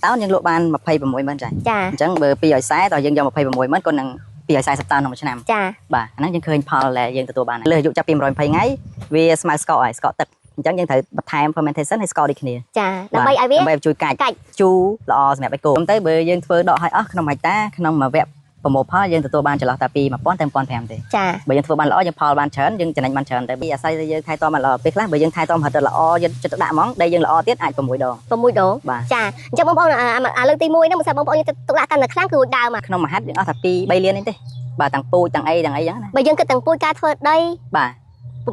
ตอนยังโลบานมาเพย์ประมวยมันใจจังเบอร์ปีใหญ่ไซต่อยังยอมมาเพย์ประมวยมันคนหนึ่งปีใหญ่ไซสัปดาห์หนึ่งชั่วโมงบ่าอันนั้นยังเคยพอแหละยังตัวบานเลยอยู่จะปีมรอยเพย์ไงเวียสมาร์ทสกอร์สกอร์ตึกจังยังถือบัตรไทม์ fermentation ให้สกอร์ดีขึ้นเนี่ยแล้วไปจุยไก่จูละอสมัยไปโกงเต้เบอร์ยังเฟอร์ดอกให้ขนมไฮต้าขนมมาแบบประมวลพ่อยังตัวบานจะรอตาปีมาป้อนเต็มป้อนแถมเลยเบอร์ยังตัวบานละอยังพอบานเชิญยังจะนั่งบานเชิญแต่ปีใส่ยังไทยตัวมันละไปคลาเบอร์ยังไทยตัวมันละอยังจะด่ามองได้ยังละอเตี้ยไอประมวยดองจ้าจะบางคนเรื่องตีมวยนะมันจะบางคนจะตัวละกันครั้งคือดาวมาขนมมาฮัดยังตาปีใบเลี้ยนนี่เต้บ่าต่างปูต่างไอยังนะเบอร์ยังก็ต่างปูการเฟิร์ดได้บ่า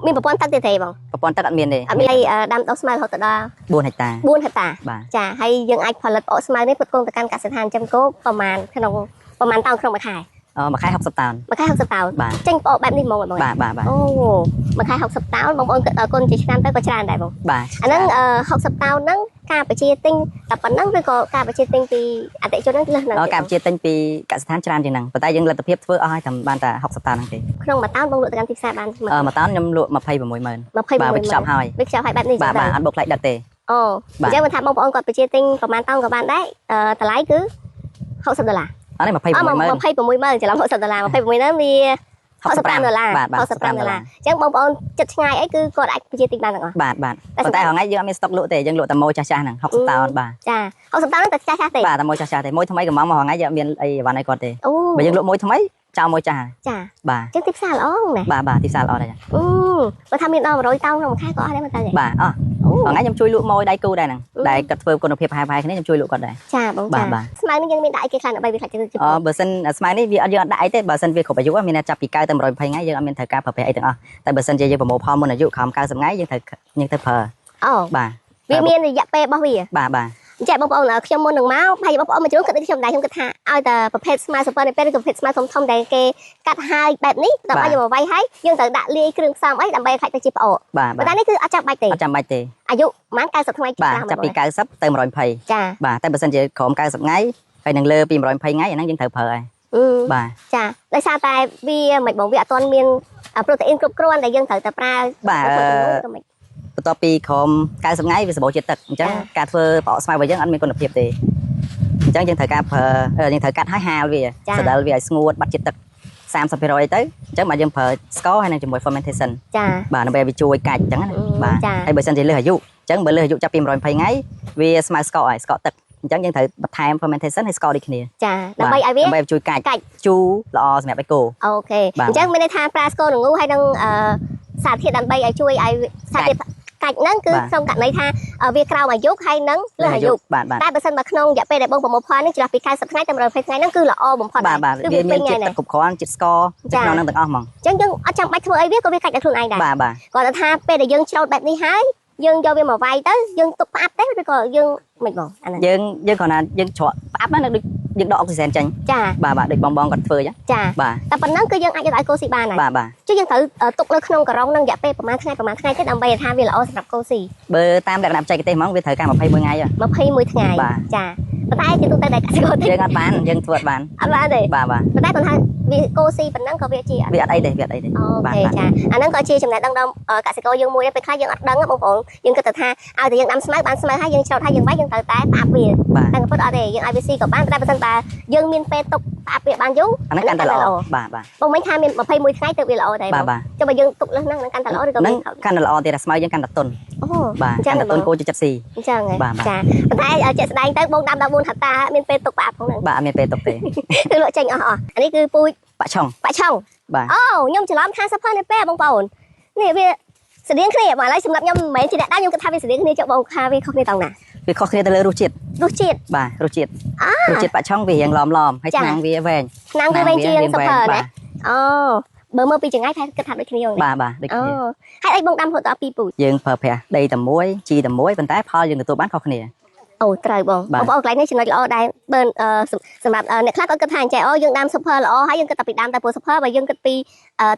มีประปอนตักเตะบ้างประปอนตักอันเมียนเลยมีดำออกสมาร์ทเขาตัดบุญให้ตาจ้าให้ยังไอพอลัดออกสมาร์ทนี่ประกงตะการกัดสถานจำโก้ประมาณขนมประมาณเตาขนมมาขายมาขาย60 ตันมาขาย60 ตันเจ้งปอกแบบนี้มองบ่โอ้มาขาย60 ตันบางคนคนจีนไปก็ชนะได้บ้างอันนั้น60 ตันนั้นการไปเชียร์ติ้งแต่ปัจจุบันก็การไปเชียร์ติ้งปีอันแต่ช่วงนั้นเลยนะการไปเชียร์ติ้งปีกัดสถานชนะจริงนังแต่ยังระดับเพียบเพื่อให้ทำบ้านแต่60 ตันนั่นเองขนมมาต้านบางหลุดการทิพย์สายบ้านมาต้านยำหลุดมาเพย์แบบมวยมันไปชอบให้แบบนี้อันบกไหลดัดเตะโอ้เจ้ามันทำบางคนก็ไปเชียร์ติ้งประมาณต้นกับบ้านได้แต่ไลค์คือ$60อันนี้มาเพย์แบบมวยมันจะรับ$60มาเพย์แบบมวยนั้นมี$60จังบางคนจัดง่ายไอ้คือก็ได้ไปเชียร์ติ้งบ้านหรอบาทแต่ของไอ้ยังมีสต็อกหลุดเตะยังหลุดแต่โมจ้าหนัง60 ตันจ้า60 ตันนั่นแต่จ้าเตะแต่โมจ้าเตะโมทำไมกับมังมาของไอ้ยังมีไอ้วันไอ้ก่อนเตะไปยังหลุดโมทำไมเจ้าโมจ้าจังทิพย์สายอ๋อไงทิพย์สายอ๋อได้จ้ะมาทำมีดอกร้อยเต้าเราค่ายก็ได้มันตายเลยของไอ้ยังช่วยลุโมได้กูได้นังได้กระเฟิร์มคนเอาเพียบหายๆแค่นี้ยังช่วยลุก่อนได้สมัยนี้ยังมีได้กี่ครั้งไปวิคัดจะจุดเบอร์เซนสมัยนี้วียังได้แต่เบอร์เซนวีขบอายุว่ามีนาจับปีกายเต็มร้อยเพลงไงยังมีเธอการเผยไอ้ถึงแต่เบอร์เซนจะยังประมวลพอมันอายุความการสมัยยังเธอเผยวีมีนอยากไปบ่วีแจกบางคนขยมมนหนึ่งม้าพายบางคนมาจุดกันที่ชมได้ชมกระทะเอาแต่ประเภทสมาร์ทซูเปอร์ในเป็นกับประเภทสมาร์ททอมได้เกกัดหายแบบนี้แต่ว่าอย่ามาไว้ให้ยังแต่ด่าเลี้ยเครื่องซ้ำไอ้ดำใบไข่ตะจีบออกแต่นี่คืออาจารย์ใบเตะอายุมันการสับทำไมจะปีการสับเต็มร้อยเพย์แต่เปอร์เซ็นต์จะขอมการสับไงไปหนึ่งเลือปีร้อยเพย์ไงอย่างนั้นยังเธอเผยจ้าได้ซาตายวีเหมือนบอกวีตอนมีนโปรตีนกรุบกรวนแต่ยังเธอแต่ปลาต่อปีของการสับไงวิสบจิตตึกจังการเฟอร์ต่อสมัยวัยยังอันมีคนเพียบเตะจังยังเธอการเผยยังเธอการให้ฮาวีสุดท้ายวีสงูดบัดจิตตึก30%tới chắc mà dân phở score hay là chừng fermentation bà nó về chui cạch chẳng bà hay bởi sân chỉ lừa dụ chẳng bởi lừa dụ cho pin rồi phải ngay vì smart score tật chẳng dân thử bật time fermentation hay score đi kia là bay ai biết về chui cạch chu lo mẹ bay cổ ok chắcไม่ได้ทานปลาสโกหนูให้ต้องสาธิตดันใบไอ้ช่วยไอ้สาธิตกัดนั่งคือตรงกัดในท่าเวียกราวมายุกให้นั่งเลือดยุกได้เปอร์เซ็นต์มาขนมอย่าไปได้บ่งผมมาพอนี่จะรับปีการสับไงแต่เราไปไงนั่งคือละอบ่งพอได้คือเป็นไงเนี่ยกบคอนจิตสกอร์จะนอนนั่งตึกอ้อมมองจังอาจารย์ไปทัวร์ไอ้เวียก็เวียกัดจะทุนไอ้ได้ก่อนจะท่าไปได้ยังเช่าแบบนี้ให้ยังโยเวียมาไว้tớiยังตุกอัพtớiไปก่อนยังmìnhบอกยังก่อนนะยังชั่วอัพนั่นđượcยังดอกoxygen chanh bà được bongกัดเฟยจ้ะแต่ปัจจุบันคือยังอาจจะได้โกซีบานไหนchứยังถือตุกในขนมกระรองนั่งอย่าไปประมาณที่ดำใบท่าเวลาเอาสำหรับโกซีเบอร์ตามแบบนำใจกันเต็มมั้งเวลาการมาเพย์มือไงอ่ะมาเพย์มือไงจ้ะแต่ได้จะตุ้งแต่ได้กัดโกซียังอัดบานยังตรวจบานเลยแต่ได้ตอนท้ายวีโกซีเป็นนั่งก็เวียจีวีอัดไอเดโอเคจ้ะอันนั้นก็จีจำได้ดังกัดโกยังมวยไปคล้ายยังอัดดังอ่ะบางคนยังก็แต่ท่าเอาแต่ยังนำสมัยบ้านสมัยให้ยังเช่าให้ยังไว้ยังแต่ตาเวียตั้งแต่พูดอะไรยังไอวีซีกับบ้านได้เป็นตั้งแต่ยังมีเปตุกปาเปียบานยุอันนั้นการตลอดบางไม่ทำมีมาเพย์มวยไงแต่เวลาอะไรจะมายังตุกแล้วนั่งการตลอดหรือก็นั่งการตลอดแต่สมัยยังการตัดต้นการตัดต้นโกจะจัดสีจ้าไงจ้าแต่จะแสดงแต่บงดำดำบุญหัตตามีเปตุกปาของนั่งมีเปตุกเตะคือlộ trìnhอันนี้คือปุยปะช่องโอ้ยมจะล้อมทางสะพานในแป้บงปอนนี่เวียเสียงเครียดมาแล้วสำหรับยมไม่จีได้ยมก็ทำเป็นเสียงเครียดจะบงคาเวียเขาในตรงน่ะvì khó khăn là ruột chiết bả trong vì hàng lòm hay nàng vì về nàng vì về chiên sập hở đấy bờ mơ pi chừng ai thay cái thật được nhiều bà hay anh bông đâm hộ tao pi bụi dương phở phè đây tầm muối chi tầm muối bên trái pho dương người tôi bán khó khăn nè trời bông lại này chỉ nói là đây bênสำหรับเนี่ยคลาก็กระทางใจdương đâm sập hở là hay dương cái tập bị đâm tại bộ sập hở và dương cái pi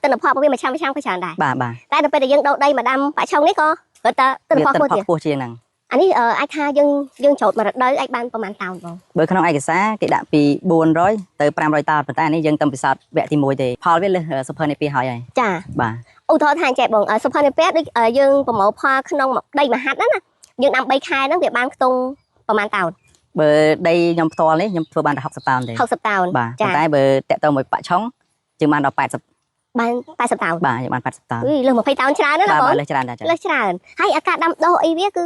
tên là pho bởi vì mà chăm phải chán đây bà tại được bây giờ dương đâu đây mà đâm phải trong đấy co người ta tên là pho chiên nàngอันนี้ไอ้ท่ายังโจทย์มาได้ไอ้บ้านประมาณเท่าบ่เบอร์ขนมไอ้กษาที่ได้ปี400tới 500 ตาแต่อันนี้ยังต้องไปสัตว์แวะที่มวยเตะพอเวลเลยซุปเปอร์ในปีหอยจ้าอุทธรณ์ทางใจบ่ซุปเปอร์ในปียังประมาณพอขนมได้มาหัดนั่นน่ะยังนำใบคายนั่นเวียบ้านตรงประมาณเท่า បើដីខ្ញុំផ្ទាល់នេះខ្ញុំធ្វើបានតែ60តោនទេ60តោនបាទប៉ុន្តែបើតាក់ទងមួយបាក់ឆុងជាងបានដល់80បាន80តោនបាទយើងបាន80តោនលើស20តោនច្រើនណាស់បងលើសច្រើនដែរលើសច្រើនហើយអាការដាំដុះអីវាគឺ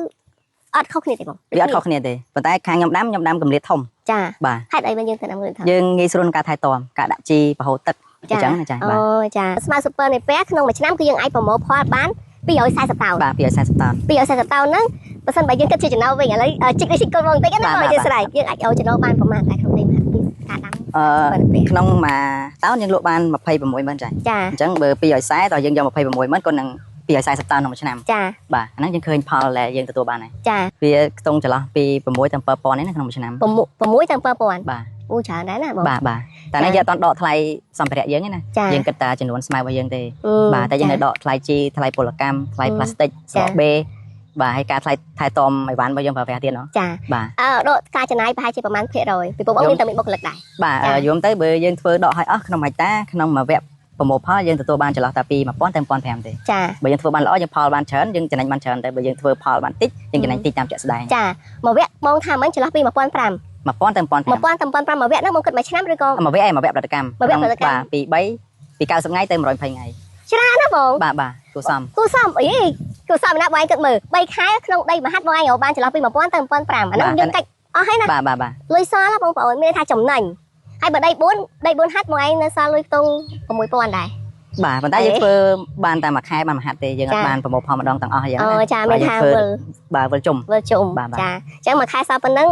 អត់ខុសគ្នាទេបងវាអត់ខុសគ្នាទេប៉ុន្តែខាងខ្ញុំដាំកម្រិតធំចាបាទហេតុអីបានយើងទៅដាំកម្រិតធំយើងងាយស្រួលក្នុងការថែទាំការដាក់ជីប្រហូរទឹកអញ្ចឹងណាចាបាទអូចាស្មៅ super នេះពេលក្នុងមួយឆ្នាំគឺយើងអាចប្រមូលផលបាន240តោនបាទ240តោន240តោនហ្នឹងបើសិនបើយើងគិតជាចំណូលវិញឥឡូវជីកនេះជីកកូនបងតិចណាបងយើងស្រ័យយើងអាចឲ្យចំណូលបានប្រហែលតែក្នុងដីមហាពីការដាំក្នុងមួយតោនយើងលក់បាន260000ចាអញ្ចឹងបើ240តើយើងយក260000ក៏នឹង240តោនក្នុងមួយឆ្នាំចាបាទអាហ្នឹងយើងឃើញផលដែលយើងទទួលបានហើយចាវាខ្ទង់ចន្លោះពី6ទៅ7000នេះក្នុងមួយឆ្នាំ6ទៅ7000បាទអូច្រើនដែរណាបងបាទតែនេះយើងអត់ដកថ្លៃសម្ភារៈយើងទេណាយើងគិតតែចំនួនស្មៅរបស់យើងទេបាទតែយើងនៅដកថ្លៃជីថ្លៃពលកម្មថ្លៃផ្លាស្ទិកស្រកបេបាទហើយការថ្លៃថែទាំអីវ៉ាន់របស់យើងប្រើប្រាស់ទៀតណាចាបាទដកការចំណាយប្រហែលជាប្រហែលភាគរយពីពួកបងមានតែមានបុគ្គលិកដែរបាទយំទៅបើយើងធ្វើដកឲ្យអស់ក្នុងហិកតាក្នុងមួយវគ្គប្រមូលផលយើងទទួលបានចន្លោះតែពី1000ទៅ1500ទេចាបើយើងធ្វើបានល្អយើងផលបានច្រើនយើងចំណេញបានច្រើនតែបើយើងធ្វើផលបានតិចយើងចំណេញតិចតាមជាក់ស្ដែងចាមួយវគ្គបងថាមិញចន្លោះពី1500 1000ទៅ1500 1000ទៅ1500មួយវគ្គហ្នឹងបងគិតមួយឆ្នាំឬក៏មួយវគ្គមួយវគ្គប្រតិកម្មបាទពី90ថ្ងៃទៅ120ថ្ងៃច្រើនណាបងបាទគួសមអីគួសមណាបងឯងគិតមើល3ខែក្នុងដីមហាត់បងឯងរកបានចន្លោះពី1000ទៅ1500អាហ្នឹងយើងកាច់អស់ហើយណាបាទលុយសល់បងប្អូនមានថាចំណេញហើយបើដី4ហាត់បងឯងនៅសល់លុយខ្ទង់6000ដែរបាទប៉ុន្តែយើងធ្វើបានតែមួយខែបានមួយហាត់ទេយើងអត់បានប្រមូលផលម្ដងទាំងអស់យ៉ាងណាអូចាមានថាវិលជុំចាអញ្ចឹងមួយខែសល់ប៉ុណ្ណឹង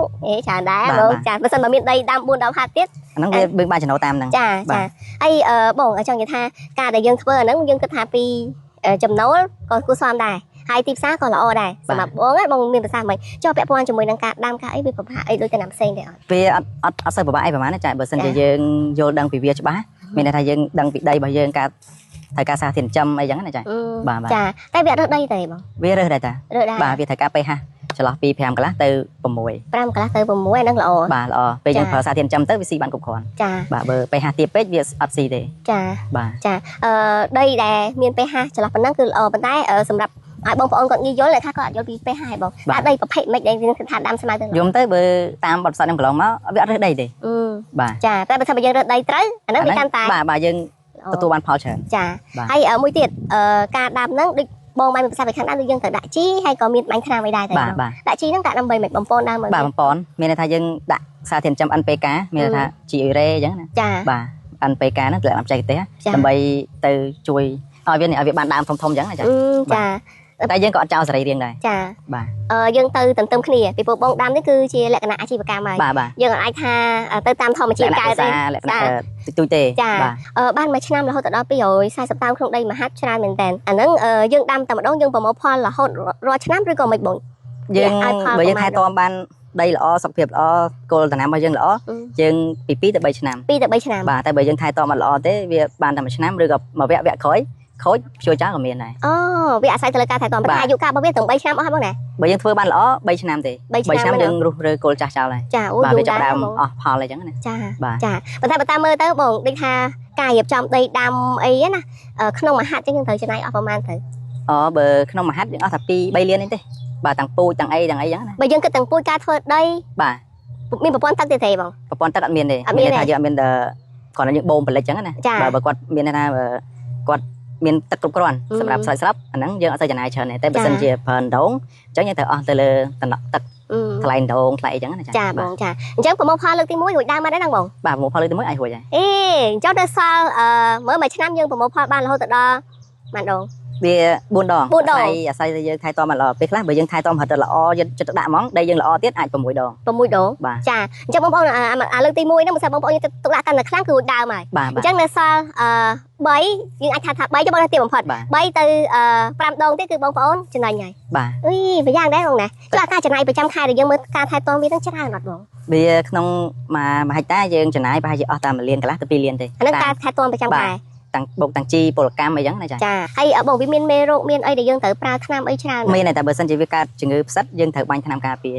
ច្រើនដែរបងចាបើសិនបើមានដីដាំ4-10ហាត់ទៀតអាហ្នឹងវាបានចំណូលតាមហ្នឹងចាហើយបងចង់និយាយថាការដែលយើងធ្វើអាហ្នឹងយើងគិតថាពីចំណូលក៏គួរសមដែរហើយទីផ្សារក៏ល្អដែរសម្រាប់បងមានប្រសាសន៍មិនចុះពាក់ព័ន្ធជាមួយនឹងការដាំការអីវាពិបាកអីដូចតែណាំផ្សេងទេអត់វាអត់សូវពិបាកអីប្រហែលចាបើសិនជាយើងយល់ដឹងពីវាច្បាស់មានន័យថាយើងដឹងពីដីរបស់យើងត្រូវការសារធាតុចិញ្ចឹមអីចឹងណាចាបាទចាតែវាអត់រើសដីទេបងវារើសដែរតាបាទវាត្រូវការ pH ចន្លោះពី5កន្លះទៅ6 5កន្លះទៅ6ហ្នឹងល្អបាទល្អពេលយើងប្រើសារធាតុចិញ្ចឹមទៅវាស៊ីបានគ្រប់គ្រាន់ចាបាទបើ pH ទាបពេកវាអត់ស៊ីទេចាបាទចាដីដែលមាន pH ចន្លោះប៉ុណ្ណឹងគឺល្អប៉ុន្តែសម្រាប់ឲ្យបងប្អូនគាត់ងាយយល់ថាគាត់អត់យល់ពី pH ហើយបងថាដីប្រភេទម៉េចដែលយើងថាដាំស្មៅទៅយំទៅបើតាមបទពិសោធន៍ខ្ញុំកន្លងមកវាអត់រើសដីទេបាទចាតែបើថាបើយើងរើសដីត្រូវអាហ្នឹងវាកាន់តែបាទយើងទទួលបានផលច្រើនចាហើយមួយទៀតការដាំហ្នឹងដូចបងបានមានប្រសាសន៍ពីខាងដើមគឺយើងត្រូវដាក់ជីហើយក៏មានបាញ់ថ្នាំអីដែរតែដាក់ជីហ្នឹងដាក់ដើម្បីមិនបំពន់ដើមមើលបាទបំពន់មានន័យថាយើងដាក់សារធាតុចិញ្ចឹម NPK មានន័យថាជីអ៊ុយរ៉េអញ្ចឹងណាចាបាទ NPK ហ្នឹងគឺដាក់បច្ចេកទេសដើម្បីទៅជួយឲ្យវាបានដើមធំអញ្ចឹងណាចាតែយើងក៏អត់ចោលសេរីរាង្គដែរចាបាទយើងទៅទន្ទឹមគ្នាពីព្រោះបងដាំនេះគឺជាលក្ខណៈអាជីវកម្មហើយយើងអាចថាទៅតាមធម្មជាតិកើតទេលក្ខណៈទុយទេចាបានមួយឆ្នាំរហូតដល់240តោនក្នុងដីមហាត់ច្រើនមែនតើអាហ្នឹងយើងដាំតែម្ដងយើងប្រមូលផលរហូតរាល់ឆ្នាំឬក៏មិនបងយើងបើយើងថែទាំបានដីល្អសុខភាពល្អគល់ដំណាំរបស់យើងល្អយើងពី2ទៅ3ឆ្នាំបាទតែបើយើងថែទាំអត់ល្អទេវាបានតែមួយឆ្នាំឬក៏មួយវគ្គក្រោយខូចព្យួរចោលក៏មានដែរអូវាអាស្រ័យទៅលើការថែទាំប៉ុន្តែអាយុកាលរបស់វាទាំង3ឆ្នាំអស់ហើយបងណាបើយើងធ្វើបានល្អ3ឆ្នាំទេ3ឆ្នាំយើងរុះរើគល់ចាស់ចោលហើយចាអូយូរចាប់ដើមអស់ផលអីចឹងណាចាប៉ុន្តែមើលទៅបងដូចថាការរៀបចំដីដាំអីណាក្នុងមហាត់ចឹងយើងត្រូវចំណាយអស់ប្រហែលទៅបើក្នុងមហាត់យើងអស់តែ2-3លានទេបាទទាំងពូជទាំងអីចឹងណាបើយើងគិតទាំងពូជការធ្វើដីបាទមានប្រព័ន្ធទឹកទេបងប្រព័ន្ធទឹកអត់មានទេមានថាយើងអត់មានគ្រាន់តែយើងបូមផលិតចឹងណាបើគាត់មានថាគាត់មានទឹកគ្រប់គ្រាន់សម្រាប់ស្រោចស្រពអាហ្នឹងយើងអត់ទៅចំណាយច្រើនទេតែបើសិនជាប្រើដងអញ្ចឹងយើងត្រូវអស់ទៅលើតំណក់ទឹកថ្លៃដងថ្លៃអីចឹងណាចាបងចាអញ្ចឹងប្រមូលផលលើកទី1រួចដើមបានដែរហ្នឹងបងបាទប្រមូលផលលើកទី1អាចរួចហើយអញ្ចឹងទៅសល់មើលមួយឆ្នាំយើងប្រមូលផលបានរហូតដល់ប៉ុន្មានដងវា4ដងអាស្រ័យទៅយើងថែទាំល្អពេលខ្លះបើយើងថែទាំរហូតដល់ល្អយើងចិត្តដាក់ហ្មងដីយើងល្អទៀតអាច6ដងចាអញ្ចឹងបងប្អូនលើកទី1ហ្នឹងមិនថាបងប្អូនទុកដាក់កាន់តែខ្លាំងគឺរួចដើមហើយអញ្ចឹងនៅសល់3យើងអាចថា3ចាំបងទៅទៀតបំផុត3ទៅ5ដងទៀតគឺបងប្អូនចំណេញហើយបាទអីប្រយ៉ាងដែរបងណាចុះការចំណាយប្រចាំខែដែលយើងមើលការថែទាំវាហ្នឹងច្រើនអត់បងវាក្នុងមួយហិកតាយើងចំណាយប្រហែលជាអស់តែ1លានកន្លះទៅ2លានទេអាហ្នឹងការថែទាំប្រចាំខែទាំងបុកទាំងជីពលកម្មអីចឹងណាចាហើយបងវាមានមេរោគមានអីដែលយើងត្រូវប្រើថ្នាំអីច្រើនមានតែបើសិនជាវាកើតជំងឺផ្សិតយើងត្រូវបាញ់ថ្នាំការពារ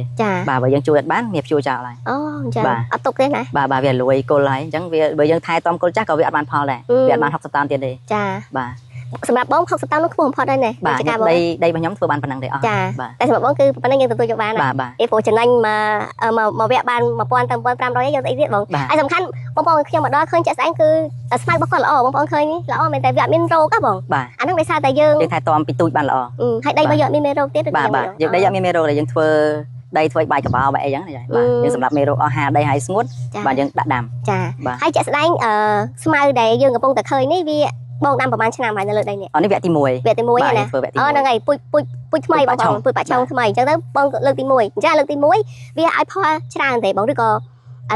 បាទបើយើងជួយអត់បានវាព្យួរចោលហើយអូអញ្ចឹងអត់ទុកទេណាបាទវាលួយគល់ហើយអញ្ចឹងវាបើយើងថែទាំគល់ចាស់ក៏វាអត់បានផលដែរវាអត់បាន60តោនទៀតទេចាបាទ សម្រាប់បង60 តាំងនោះខ្ពស់បំផុតហើយណែ បាទដីរបស់ខ្ញុំធ្វើបានប៉ុណ្ណឹងទេអស់ ចាតែសម្រាប់បងគឺប៉ុណ្ណឹងយើងទទួលយកបានហើយព្រោះចំណេញមកវគ្គបាន1000ទៅ1500យកអីទៀតបងហើយសំខាន់បងប្អូនខ្ញុំមកដល់ឃើញចាក់ស្ដែងគឺស្មៅរបស់គាត់ល្អបងប្អូនឃើញល្អមែនតែវាអត់មានរោគហ៎បងអាហ្នឹងដោយសារតែយើងថែទាំពីទូចបានល្អហើយដីរបស់យើងអត់មានមេរោគទៀតបាទយើងដីអត់មានមេរោគទេយើងធ្វើដីធ្វើបាយកបោបែបអីចឹងបាទយើងសម្រាប់មេរោគអស់ហាដីហើយស្ងួតបាទយើងដាក់ដាំចាហើយចាក់ស្ដែងស្មៅដែលយើងកំពុងតែឃើញនេះវាបងដាំប្រហែលឆ្នាំហើយនៅលើដីនេះនេះវគ្គទី1ណាហ្នឹងហើយពុជថ្មីបងប្អូនពុជបាក់ឆុងថ្មីអញ្ចឹងទៅបងលើកទី1អញ្ចឹងលើកទី1វាឲ្យផលច្រើនទេបងឬក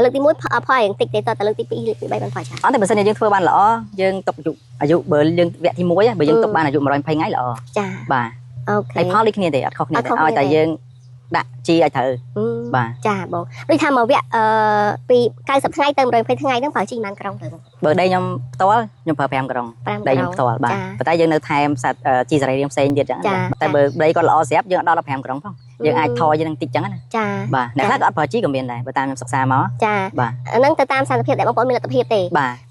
៏លើកទី1ផលរៀងតិចទេតើលើកទី2លើកទី3បានផលច្រើនអត់ទេបើសិនជាយើងធ្វើបានល្អយើងទុកអាយុបើយើងវគ្គទី1បើយើងទុកបានអាយុ120ថ្ងៃល្អចាបាទអូខេហើយផលដូចគ្នាទេអត់ខុសគ្នាទេឲ្យតែយើងដាក់ជីឲ្យត្រូវបាទចាបងដូចថាមកវគ្គពី90ថ្ងៃទៅ120ថ្ងៃហ្នឹងប្រើជីបានក្រុងទៅបងបើដីខ្ញុំផ្ទាល់ខ្ញុំប្រើ5ក្រុងដីខ្ញុំផ្ទាល់បាទប៉ុន្តែយើងនៅថែមសាច់ជីសរីរាង្គផ្សេងទៀតចឹងតែបើដីគាត់ល្អស្រាប់យើងអត់ដល់15ក្រុងផងយើងអាចថយយើងនឹងតិចចឹងណាចាបាទអ្នកខ្លះក៏អត់ប្រើជីក៏មានដែរបើតាមខ្ញុំសិក្សាមកចាបាទហ្នឹងទៅតាមសន្តិភាពដែលបងប្អូនមានលទ្ធភាពទេ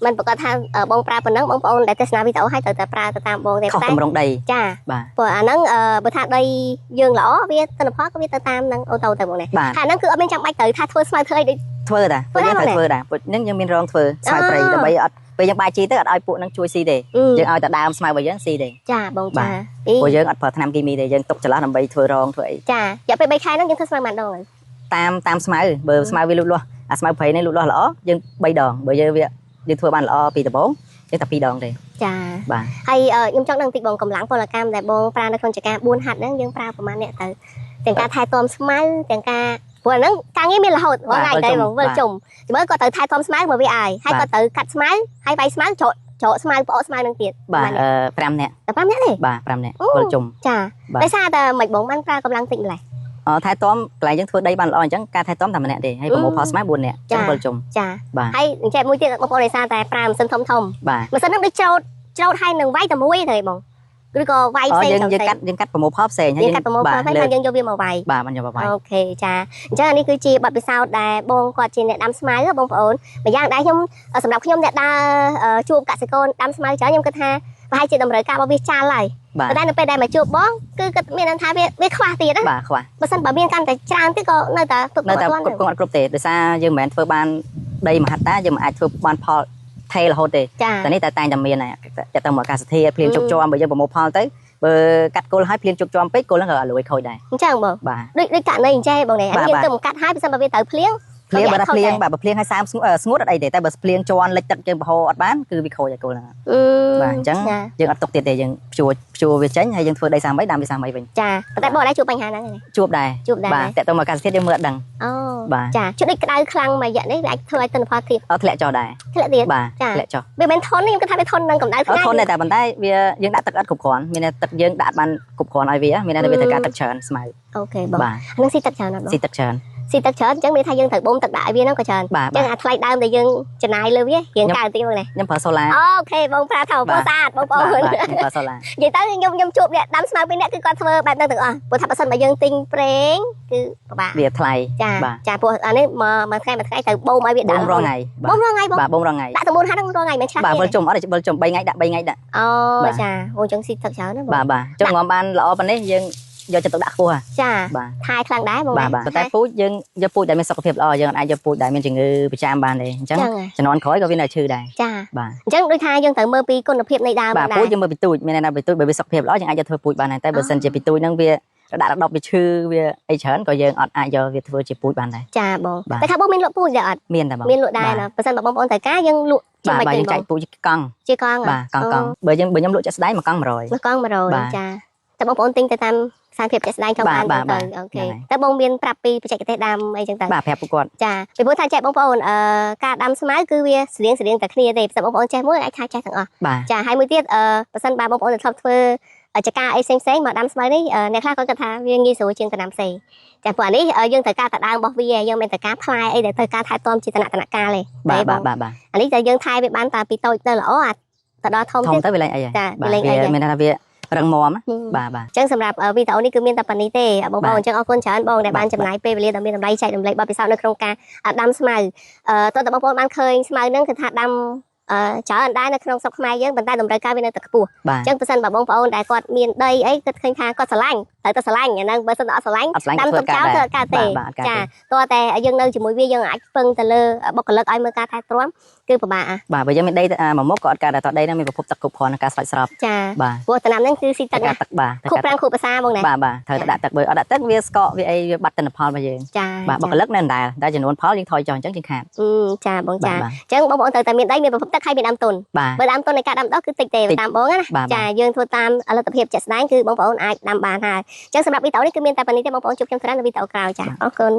មិនប្រកាសថាបងប្រើប៉ុណ្ណឹងបងប្អូនដែលទស្សនាវីដេអូឲ្យត្រូវតែប្រើទៅតាមបងទេតែខុសកម្រងដីចាបាទព្រោះអាហ្នឹងបើថាដីយើងល្អវាទិន្នផលក៏វាទៅតាមហ្នឹងអូតូទៅបងនេះថាហ្នឹងគឺអត់មានចាំបាច់ត្រូវថាធ្វើស្មៅធ្វើអីដូចធ្វើតាពួកយើងត្រូវធ្វើដែរពួកហ្នឹងយើងមានរងធ្វើស្មៅព្រៃដើម្បីអត់ពេលយើងបាយជីទៅអត់ឲ្យពួកហ្នឹងជួយស៊ីទេយើងឲ្យតែដើមស្មៅរបស់យើងស៊ីទេចាបងចាព្រោះយើងអត់ប្រើថ្នាំគីមីទេយើងទុកចន្លោះដើម្បីធ្វើរងធ្វើអីចារយៈពេល3ខែហ្នឹងយើងធ្វើស្មៅបានដងហើយតាមស្មៅបើស្មៅវាលូតលាស់អាស្មៅព្រៃនេះលូតលាស់ល្អយើង3ដងបើយើងធ្វើបានល្អពីដំបូងយើងតែ2ដងទេចាបាទហើយខ្ញុំចង់ដឹងតិចបងកម្លាំងពលកម្មដែលបងប្រើនៅក្នុងចការ4ហាត់ហ្នឹងយើងប្រើប្រហែលអ្នកទៅទាំងការថែទាំស្មៅទាំងការព្រោះហ្នឹងការងារមានរហូតបងថ្ងៃទៅបងវិលជុំមើលគាត់ត្រូវថែទាំស្មៅមកវាអាយហើយគាត់ត្រូវកាត់ស្មៅហើយវាយស្មៅច្រកស្មៅប្អកស្មៅនឹងទៀតបាទ5នាក់តែ5នាក់ទេបាទ5នាក់វិលជុំចាដោយសារតែមិនបងបានប្រើកម្លាំងតិចម្លេះថែទាំកន្លែងយើងធ្វើដីបានល្អអញ្ចឹងការថែទាំតែម្នាក់ទេហើយប្រមូលផលស្មៅ4នាក់ចឹងវិលជុំចាហើយអញ្ចឹងមួយទៀតបងប្អូនដោយសារតែប្រើម៉ាស៊ីនធំម៉ាស៊ីនហ្នឹងដូចច្រូតហើយនឹងវាយតែមួយទេបងឬក៏វាយផ្សេងយើងកាត់ប្រមូលផលផ្សេងហើយយើងកាត់ប្រមូលផលផ្សេងហើយយើងយកវាមកវាយបាទបានយកមកវាយអូខេចាអញ្ចឹងនេះគឺជាបទពិសោធន៍ដែលបងគាត់ជាអ្នកដាំស្មៅបងប្អូនម្យ៉ាងដែរខ្ញុំសម្រាប់ខ្ញុំអ្នកដើរជួបកសិករដាំស្មៅច្រើនខ្ញុំគិតថាប្រហែលជាតម្រូវការរបស់វាចាស់ហើយតែនៅពេលដែលមកជួបបងគឺគាត់មានន័យថាវាខ្វះទៀតណាបាទខ្វះបើសិនបើមានកាន់តែច្រើនទៀតក៏នៅតែគ្រប់គ្រាន់អត់គ្រប់ទេដោយសារយើងមិនមែនធ្វើបានដីមហិច្ឆតាយើងមិនអាចធ្វើបានផលថេររហូតទេតែនេះតែតែមានតែទៅមកអាកាសធាតុភ្លៀងជោគជាំបើយើងប្រមូលផលទៅបើកាត់គល់ហើយភ្លៀងជោគជាំពេកគល់ហ្នឹងក៏លួយខូចដែរអញ្ចឹងបងដូចករណីអញ្ចឹងបងនេះយើងទៅមកកាត់ហើយបើសិនបើវាត្រូវភ្លៀងបើភ្លៀងហើយសាមស្ងួតអត់អីទេតែបើភ្លៀងជន់លិចទឹកយើងបហូរអត់បានគឺវាខូចហើយគល់ហ្នឹងបាទអញ្ចឹងយើងអត់ទុកទៀតទេយើងព្យួរវាចេញហើយយើងធ្វើដីសាមីដាំវាសាមីវិញចាតែបងដែរជួបបញ្ហាហ្នឹងជួបដែរបាទតែទៅមកអាកាសធាតុយើងមើលអត់ដឹងអូបាទចាជួបដូចក្តៅខ្លាំងមួយរយៈនេះវាអាចធ្វើឲ្យទិន្នផលទៀតធ្លាក់ចុះដែរធ្លាក់ទៀតបាទធ្លាក់ចុះវាមិនធន់ខ្ញុំគិតថាវាធន់នឹងកម្ដៅថ្ងៃធន់តែប៉ុន្តែវាយើងដាក់ទឹកអត់គ្រប់គ្រាន់មានទឹកយើងដាក់បានគ្រប់គ្រាន់ឲ្យវាមានតែវាត្រូវការទឹកច្រើនស្មៅអូខេបងហ្នឹងស៊ីទឹកច្រើនអត់បងស៊ីទឹកច្រើនស៊ីទឹកច្រើនអញ្ចឹងមានថាយើងត្រូវបូមទឹកដាក់ឲ្យវាហ្នឹងក៏ច្រើនអញ្ចឹងអាថ្លៃដើមដែលយើងចំណាយលើវារៀងកើតិចមកនេះខ្ញុំប្រើសូឡាអូខេបងប្រើថាពោស្អាតបងប្អូនខ្ញុំប្រើសូឡានិយាយទៅខ្ញុំជួបអ្នកដាំស្មៅពីរនាក់គឺគាត់ធ្វើបែបហ្នឹងទាំងអស់ព្រោះថាបើសិនបើយើងទិញប្រេងគឺពិបាកវាថ្លៃចាព្រោះអានេះមួយថ្ងៃត្រូវបូមឲ្យវាដាក់បូមរងថ្ងៃបូមរងថ្ងៃបងបាទបូមរងថ្ងៃដាក់ទៅ4ហាត់ហ្នឹងរងថ្ងៃមិនឆ្លាស់បាទវិលជុំអត់វិលជុំ3ថ្ងៃដាក់3ថ្ងៃដាក់អូចាអូអញ្ចឹងស៊ីទឹកច្រើនណាបងបាទអញ្ចឹងងំបានល្អប៉ុណ្នេះយើងយកចិត្តទុកដាក់ខ្ពស់ចាថែខ្លាំងដែរបងបាទប៉ុន្តែពូជយើងយកពូជដែលមានសុខភាពល្អយើងអាចយកពូជដែលមានជំងឺប្រចាំបានទេអញ្ចឹងជំនាន់ក្រោយក៏វានៅឈឺដែរចាបាទអញ្ចឹងដូចថាយើងត្រូវមើលពីគុណភាពនៃដើមបាទពូជយើងមើលពីទូចមានន័យថាពីទូចបើវាសុខភាពល្អយើងអាចយកធ្វើពូជបានដែរតែបើសិនជាពីទូចហ្នឹងវាដាក់រដប់វាឈឺវាអីច្រើនក៏យើងអត់អាចយកវាធ្វើជាពូជបានដែរចាបងតែថាបងមានលក់ពូជដែរអត់មានតែបងមានលក់ដែរណាបើសិនបើបងប្អូនត្រូវការយើងលក់បាទយើងចែកពូជកង់បាទកង់បើខ្ញុំលក់ចាក់ស្ដែង1កង់100ចាតែបងប្អូនទិញទៅតាមសារភាពចាក់ស្ដែងទៅបានទៅអូខេតែបងមានប្រាប់ពីបច្ចេកទេសដាំអីចឹងទៅបាទប្រាប់ពួកគាត់ចាពីព្រោះថាចែកបងប្អូនការដាំស្មៅគឺវាស្រៀងតែគ្នាទេព្រោះបងប្អូនចេះមួយអាចថាចេះទាំងអស់ចាហើយមួយទៀតបើសិនបើបងប្អូនធ្លាប់ធ្វើចការអីផ្សេងមកដាំស្មៅនេះអ្នកខ្លះគាត់គិតថាវាងាយស្រួលជាងដំណាំផ្សេងចាព្រោះអានេះយើងត្រូវការតែដើមរបស់វាយើងមិនត្រូវការផ្លែអីដែលត្រូវការថែទាំជាដំណាក់កាលទេបាទអានេះតែយើងថែវាបានតែពីតូចទៅល្អទៅដល់ធំទៀតទៅវាលែងអីចាវាលែងអីមានថាវារឹងមាំបាទអញ្ចឹងសម្រាប់វីដេអូនេះគឺមានតែប៉ុណ្្នេះទេបងប្អូនអញ្ចឹងអរគុណច្រើនបងដែលបានចំណាយពេលវេលាដ៏មានតម្លៃចែករំលែកបទពិសោធន៍នៅក្នុងការដាំស្មៅតើបងប្អូនបានឃើញស្មៅហ្នឹងគឺថាដាំ ច្រើនដែរនៅក្នុងស្រុកខ្មែរយើងប៉ុន្តែតម្រូវការវានៅតែខ្ពស់ បាទ អញ្ចឹងបើសិនបើបងប្អូនដែលគាត់មានដីអីគាត់ឃើញថាគាត់ស្រឡាញ់ត្រូវតែស្រឡាញ់អាហ្នឹងបើសិនអត់ស្រឡាញ់ អត់ស្លាញ់ ដាំ ធ្វើ ទុកចោ ការ ល ដែរ ទៅកើតទេ បាទកើត ចា ទេ តោះតែយើងនៅជាមួយវាយើងអាចពឹងទៅលើបុគ្គលិកឲ្យមើលការថែទាំគឺពិបាក បាទបើយើងមានដីមួយមុខក៏អត់កើតដែរតដីហ្នឹងមានប្រភពទឹកគ្រប់គ្រាន់ក្នុងការស្រោចស្រព ចា បាទ ព្រោះតំណាំហ្នឹងគឺស៊ីទឹក ការទឹកបាទ ខុសប្រាំងខុសភាសាហ្មងណា បាទបាទត្រូវតែដាក់ទឹកបើអត់ដាក់ទឹកវាស្កកវាអីវាបាត់ទិន្នផលរបស់យើង ចា បាទបុគ្គលិកនៅដដែលតែចំនួនផលយើងថយចុះអញ្ចឹងយើងខាត ចាបងចា បាទ អញ្ចឹងបងប្អូនត្រូវតែមានដីមានប្រភពទឹកហើយមានដើមទុន បាទ បើដើមទុននៃការដាំដុះគឺតិចទេតាមបងណា បាទ ចាយើងធ្វើតាមលទ្ធភាពជាក់ស្ដែងគឺបងប្អូនអាចដាំបានហើយអញ្ចឹងសម្រាប់វីដេអូនេះគឺមានតែប៉ុណ្្នេះទេបងប្អូនជួបខ្ញុំច្រើននៅវីដេអូក្រោយចាអរគុណ